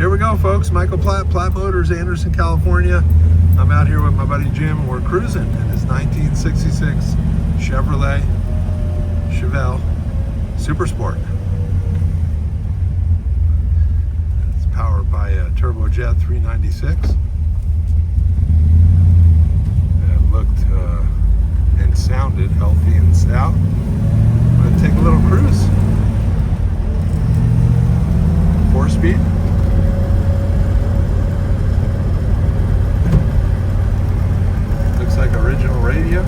Here we go, folks. Michael Platt, Platt Motors, Anderson, California. I'm out here with my buddy Jim. We're cruising in his 1966 Chevrolet Chevelle Super Sport. It's powered by a turbojet 396. It looked and sounded healthy and stout. I'm going to take a little cruise. 4-speed. Looks like original radio.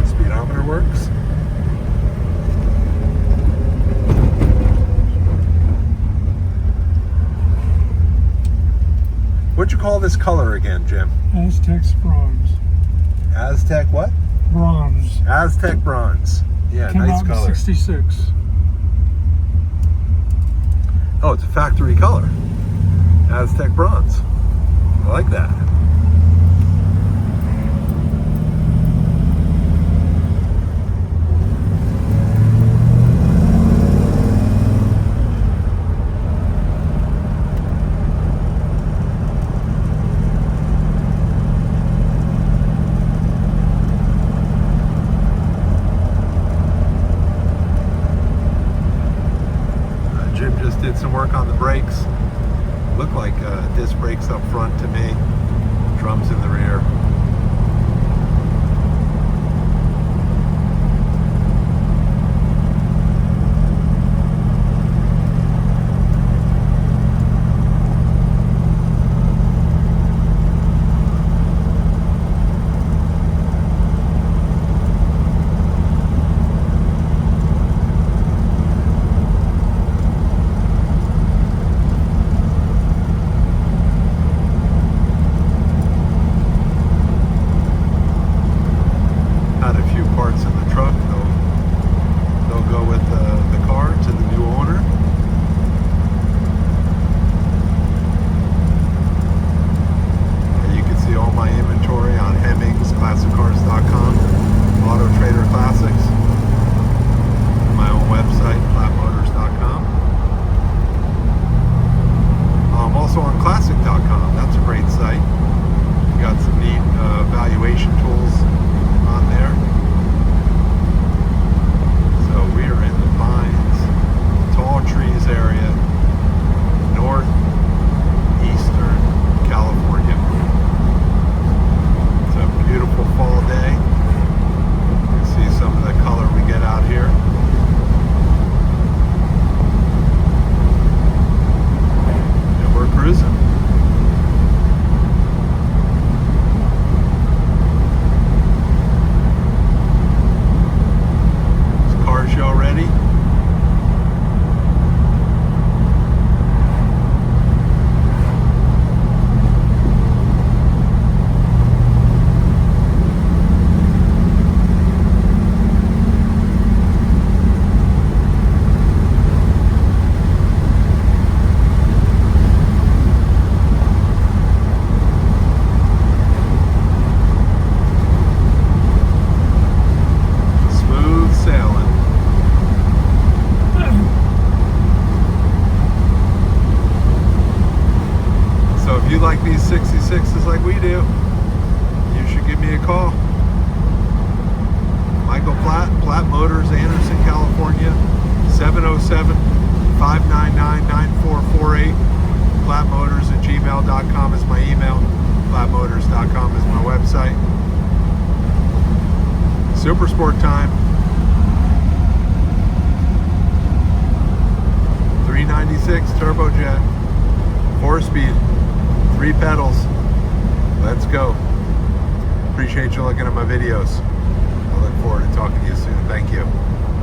Speedometer works. What'd you call this color again, Jim? Aztec Bronze. Aztec what? Bronze. Aztec Bronze. Yeah, Came nice out color. in 66. Oh, it's a factory color. Aztec Bronze. I like that. Jim just did some work on the brakes. Look like disc brakes up front to me, drums in the rear. Parts in the truck, they'll go with the car to the new owner. You can see all my inventory on Hemmings, ClassicCars.com, Auto Trader Classics, my own website, FlatMotors.com. I'm also on Classic.com. That's a great site. You got some neat valuation tools on there. We are in the Pines, Tall Trees area, northeastern California. It's a beautiful fall day. You can see some of the color we get out here. And we're cruising. Show ready. Smooth sailing. So if you like these 66s like we do, you should give me a call. Michael Platt, Platt Motors, Anderson, California, 707-599-9448. PlattMotors@gmail.com is my email. PlattMotors.com is my website. Super Sport time. 396 turbojet, 4-speed. 3 pedals. Let's go. Appreciate you looking at my videos. I look forward to talking to you soon. Thank you.